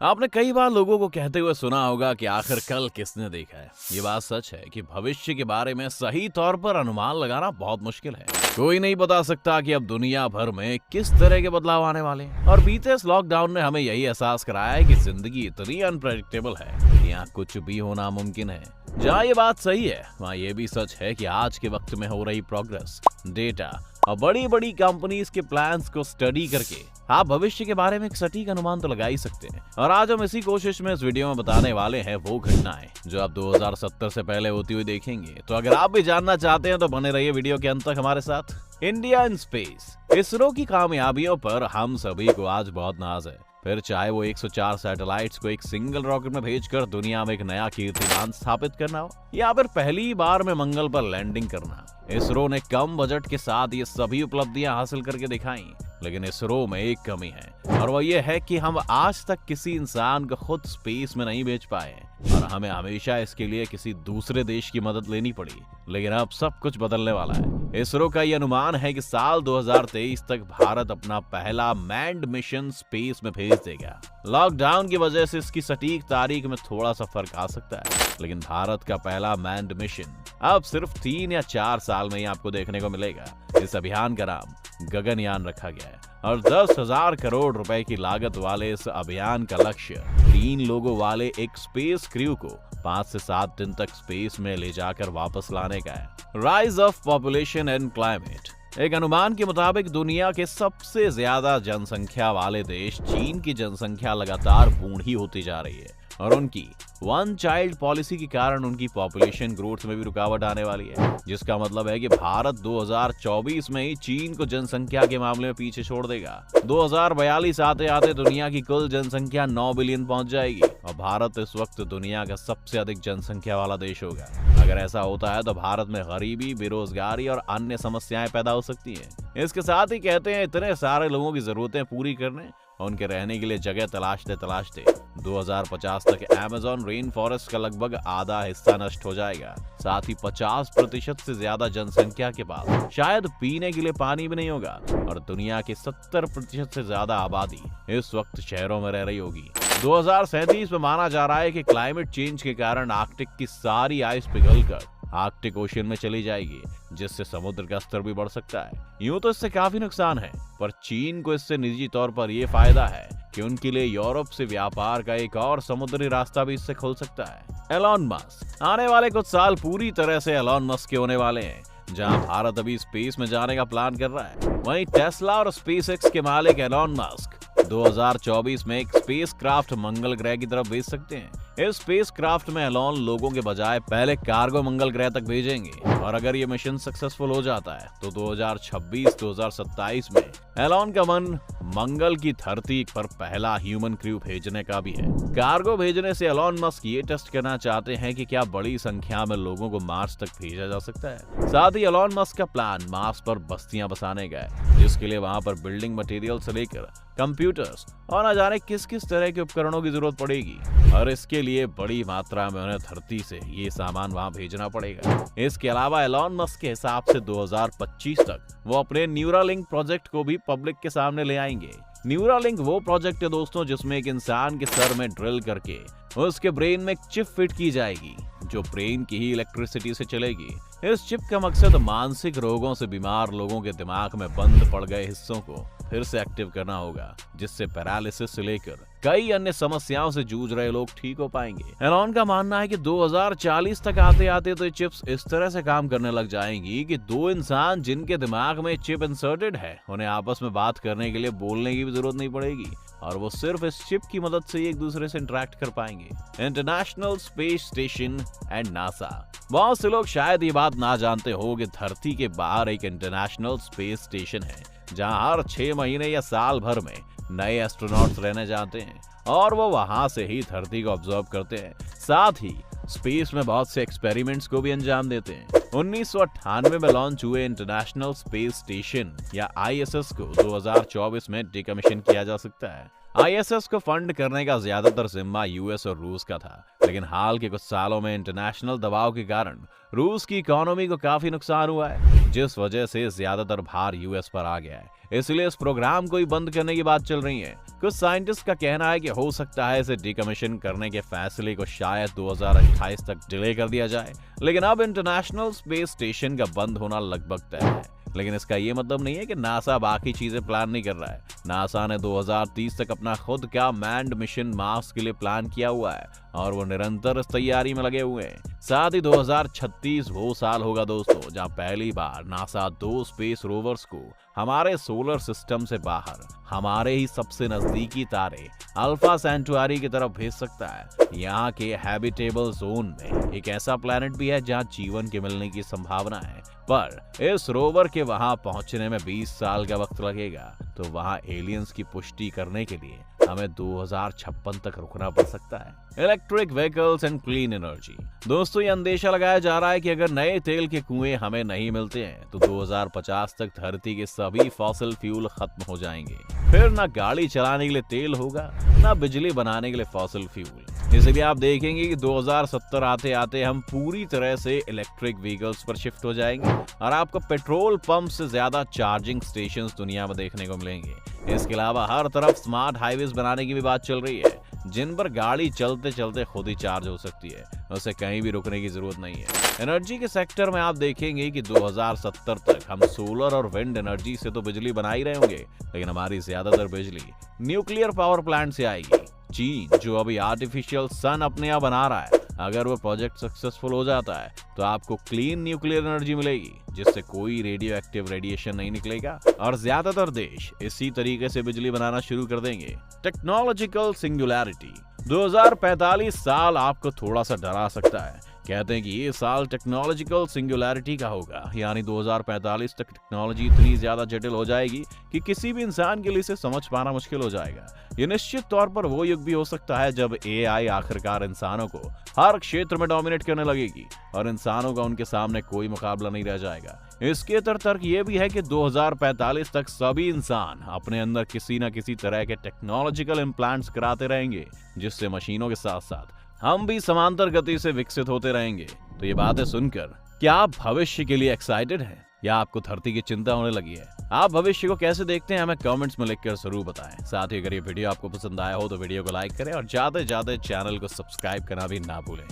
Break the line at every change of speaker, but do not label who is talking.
आपने कई बार लोगों को कहते हुए सुना होगा कि आखिर कल किसने देखा है। ये बात सच है कि भविष्य के बारे में सही तौर पर अनुमान लगाना बहुत मुश्किल है। कोई नहीं बता सकता कि अब दुनिया भर में किस तरह के बदलाव आने वाले हैं। और बीते इस लॉकडाउन ने हमें यही एहसास कराया है कि जिंदगी इतनी अनप्रेडिक्टेबल है कि यहाँ कुछ भी होना मुमकिन है। जहाँ ये बात सही है, वहाँ ये भी सच है कि आज के वक्त में हो रही प्रोग्रेस, डेटा और बड़ी बड़ी कंपनीज के प्लान्स को स्टडी करके आप भविष्य के बारे में एक सटीक अनुमान तो लगा ही सकते हैं। और आज हम इसी कोशिश में इस वीडियो में बताने वाले हैं वो घटनाएं जो आप 2070 से पहले होती हुई देखेंगे। तो अगर आप भी जानना चाहते हैं तो बने रहिए वीडियो के अंत तक हमारे साथ। इंडिया इन स्पेस, इसरो की कामयाबियों पर हम सभी को आज बहुत नाज है। फिर चाहे वो 104 सैटेलाइट्स को एक सिंगल रॉकेट में भेजकर दुनिया में एक नया कीर्तिमान स्थापित करना हो, या फिर पहली बार में मंगल पर लैंडिंग करना। इसरो ने कम बजट के साथ ये सभी उपलब्धियां हासिल करके दिखाई। लेकिन इसरो में एक कमी है, और वो ये है कि हम आज तक किसी इंसान को खुद स्पेस में नहीं भेज पाए और हमें हमेशा इसके लिए किसी दूसरे देश की मदद लेनी पड़ी। लेकिन अब सब कुछ बदलने वाला है। इसरो का ये अनुमान है कि साल 2023 तक भारत अपना पहला मैन्ड मिशन स्पेस में भेज देगा। लॉकडाउन की वजह से इसकी सटीक तारीख में थोड़ा सा फर्क आ सकता है, लेकिन भारत का पहला मैन्ड मिशन अब सिर्फ 3 या 4 साल में ही आपको देखने को मिलेगा। इस अभियान का नाम गगनयान रखा गया है और 10,000 करोड़ रुपए की लागत वाले इस अभियान का लक्ष्य 3 लोगों वाले एक स्पेस क्रू को 5 से 7 दिन तक स्पेस में ले जाकर वापस लाने का है। Rise of population and climate, एक अनुमान के मुताबिक दुनिया के सबसे ज्यादा जनसंख्या वाले देश चीन की जनसंख्या लगातार बूढ़ी होती जा रही है और उनकी वन चाइल्ड पॉलिसी के कारण उनकी पॉपुलेशन ग्रोथ में भी रुकावट आने वाली है, जिसका मतलब है कि भारत 2024 में ही चीन को जनसंख्या के मामले में पीछे छोड़ देगा। 2042 आते आते दुनिया की कुल जनसंख्या 9 बिलियन पहुंच जाएगी और भारत इस वक्त दुनिया का सबसे अधिक जनसंख्या वाला देश होगा। अगर ऐसा होता है तो भारत में गरीबी, बेरोजगारी और अन्य समस्याएं पैदा हो सकती हैं। इसके साथ ही कहते हैं इतने सारे लोगों की जरूरतें पूरी करने और उनके रहने के लिए जगह तलाशते तलाशते 2050 तक अमेज़न रेन फॉरेस्ट का लगभग आधा हिस्सा नष्ट हो जाएगा। साथ ही 50% से ज्यादा जनसंख्या के पास शायद पीने के लिए पानी भी नहीं होगा और दुनिया की 70% से ज्यादा आबादी इस वक्त शहरों में रह रही होगी। 2037 में माना जा रहा है कि क्लाइमेट चेंज के कारण आर्कटिक की सारी आइस पिघलकर आर्कटिक ओशन में चली जाएगी, जिससे समुद्र का स्तर भी बढ़ सकता है। यूं तो इससे काफी नुकसान है, पर चीन को इससे निजी तौर पर यह फायदा है कि उनके लिए यूरोप से व्यापार का एक और समुद्री रास्ता भी इससे खुल सकता है। एलॉन मस्क, आने वाले कुछ साल पूरी तरह से एलॉन मस्क के होने वाले हैं। जहां भारत अभी स्पेस में जाने का प्लान कर रहा है, वहीं टेस्ला और स्पेसएक्स के मालिक एलॉन मस्क 2024 में एक स्पेस क्राफ्ट मंगल ग्रह की तरफ भेज सकते हैं। इस स्पेस क्राफ्ट में एलॉन लोगों के बजाय पहले कार्गो मंगल ग्रह तक भेजेंगे और अगर ये मिशन सक्सेसफुल हो जाता है तो 2026-2027 में एलॉन का मन मंगल की धरती पर पहला ह्यूमन क्रू भेजने का भी है। कार्गो भेजने से एलॉन मस्क ये टेस्ट करना चाहते हैं कि क्या बड़ी संख्या में लोगों को मार्स तक भेजा जा सकता है। साथ ही एलॉन मस्क का प्लान मार्स पर बस्तियां बसाने का है, जिसके लिए वहां पर बिल्डिंग मटेरियल से लेकर कंप्यूटर्स और न जाने किस किस तरह के उपकरणों की जरूरत पड़ेगी और इसके लिए बड़ी मात्रा में उन्हें धरती से ये सामान वहां भेजना पड़ेगा। इसके अलावा एलॉन मस्क के हिसाब से 2025 तक वो अपने न्यूरालिंक प्रोजेक्ट को भी पब्लिक के सामने ले आएंगे। न्यूरालिंक वो प्रोजेक्ट है दोस्तों जिसमें एक इंसान के सर में ड्रिल करके उसके ब्रेन में एक चिप फिट की जाएगी जो ब्रेन की ही इलेक्ट्रिसिटी से चलेगी। इस चिप का मकसद मानसिक रोगों से बीमार लोगों के दिमाग में बंद पड़ गए हिस्सों को फिर से एक्टिव करना होगा, जिससे पैरालिसिस से लेकर कई अन्य समस्याओं से जूझ रहे लोग ठीक हो पाएंगे। एलॉन का मानना है कि 2040 तक आते आते तो ये चिप्स इस तरह से काम करने लग जाएंगी कि 2 इंसान जिनके दिमाग में चिप इंसर्टेड है उन्हें आपस में बात करने के लिए बोलने की भी जरूरत नहीं पड़ेगी और वो सिर्फ इस चिप की मदद से एक दूसरे से इंटरेक्ट कर पाएंगे। International space station and NASA, बहुत से लोग शायद ये बात ना जानते हो कि धरती के बाहर एक इंटरनेशनल स्पेस स्टेशन है जहां हर 6 महीने या साल भर में नए एस्ट्रोनॉट्स रहने जाते हैं और वो वहां से ही धरती को ऑब्जर्व करते हैं। साथ ही स्पेस में बहुत से एक्सपेरिमेंट्स को भी अंजाम देते हैं। 1998 में लॉन्च हुए इंटरनेशनल स्पेस स्टेशन या ISS को 2024 में डिकमीशन किया जा सकता है। आईएसएस को फंड करने का ज्यादातर जिम्मा यूएस और रूस का था, लेकिन हाल के कुछ सालों में इंटरनेशनल दबाव के कारण रूस की इकोनॉमी को काफी नुकसान हुआ है, जिस वजह से ज्यादातर भार यूएस पर आ गया है। इसलिए इस प्रोग्राम को ही बंद करने की बात चल रही है। कुछ साइंटिस्ट का कहना है कि हो सकता है इसे डिकमीशन करने के फैसले को शायद 2028 तक डिले कर दिया जाए, लेकिन अब इंटरनेशनल स्पेस स्टेशन का बंद होना लगभग तय है। लेकिन इसका ये मतलब नहीं है कि नासा बाकी चीजें प्लान नहीं कर रहा है। नासा ने 2030 तक अपना खुद का मैन्ड मिशन मार्स के लिए प्लान किया हुआ है और वो निरंतर इस तैयारी में लगे हुए हैं। साथ ही 2036 वो साल होगा दोस्तों जहां पहली बार नासा 2 स्पेस रोवर्स को हमारे सोलर सिस्टम से बाहर हमारे ही सबसे नजदीकी तारे अल्फा सेंटुआरी की तरफ भेज सकता है। यहाँ के हैबिटेबल जोन में एक ऐसा प्लैनेट भी है जहाँ जीवन के मिलने की संभावना है, पर इस रोवर के वहां पहुंचने में 20 साल का वक्त लगेगा। तो वहां एलियंस की पुष्टि करने के लिए हमें 2056 तक रुकना पड़ सकता है। Electric vehicles and clean energy. दोस्तों, ये अंदेशा लगाया जा रहा है कि अगर नए तेल के कुएं हमें नहीं मिलते हैं तो 2050 तक धरती के सभी फॉसिल फ्यूल खत्म हो जाएंगे। फिर ना गाड़ी चलाने के लिए तेल होगा, ना बिजली बनाने के लिए फॉसिल फ्यूल। इसलिए आप देखेंगे कि 2070 आते आते हम पूरी तरह से इलेक्ट्रिक व्हीकल्स पर शिफ्ट हो जाएंगे और आपको पेट्रोल पंप से ज्यादा चार्जिंग स्टेशंस दुनिया में देखने को मिलेंगे। इसके अलावा हर तरफ स्मार्ट हाईवेज बनाने की भी बात चल रही है, जिन पर गाड़ी चलते चलते खुद ही चार्ज हो सकती है, उसे कहीं भी रुकने की जरूरत नहीं है। एनर्जी के सेक्टर में आप देखेंगे कि 2070 तक हम सोलर और विंड एनर्जी से तो बिजली बना ही रहे होंगे, लेकिन हमारी ज्यादातर बिजली न्यूक्लियर पावर प्लांट से आएगी। चीन जो अभी आर्टिफिशियल सन अपने यहाँ बना रहा है, अगर वो प्रोजेक्ट सक्सेसफुल हो जाता है तो आपको क्लीन न्यूक्लियर एनर्जी मिलेगी, जिससे कोई रेडियो एक्टिव रेडिएशन नहीं निकलेगा और ज्यादातर देश इसी तरीके से बिजली बनाना शुरू कर देंगे। Technological singularity. 2045 साल आपको थोड़ा सा डरा सकता है। कहते हैं कि ये साल टेक्नोलॉजिकल सिंगुलैरिटी का होगा, यानी 2045 तक टेक्नोलॉजी इतनी ज्यादा जटिल हो जाएगी कि किसी भी इंसान के लिए इसे समझ पाना मुश्किल हो जाएगा। ये निश्चित तौर पर वो युग भी हो सकता है जब एआई आखिरकार इंसानों को हर क्षेत्र में डोमिनेट करने लगेगी और इंसानों का उनके सामने कोई मुकाबला नहीं रह जाएगा। इसके तर्क ये भी है कि 2045 तक सभी इंसान अपने अंदर किसी न किसी तरह के टेक्नोलॉजिकल इम्प्लांट्स कराते रहेंगे, जिससे मशीनों के साथ साथ हम भी समांतर गति से विकसित होते रहेंगे। तो ये बातें सुनकर क्या आप भविष्य के लिए एक्साइटेड हैं या आपको धरती की चिंता होने लगी है? आप भविष्य को कैसे देखते हैं हमें कमेंट्स में लिखकर जरूर बताएं। साथ ही अगर ये वीडियो आपको पसंद आया हो तो वीडियो को लाइक करें और ज्यादा से ज्यादा चैनल को सब्सक्राइब करना भी ना भूलें।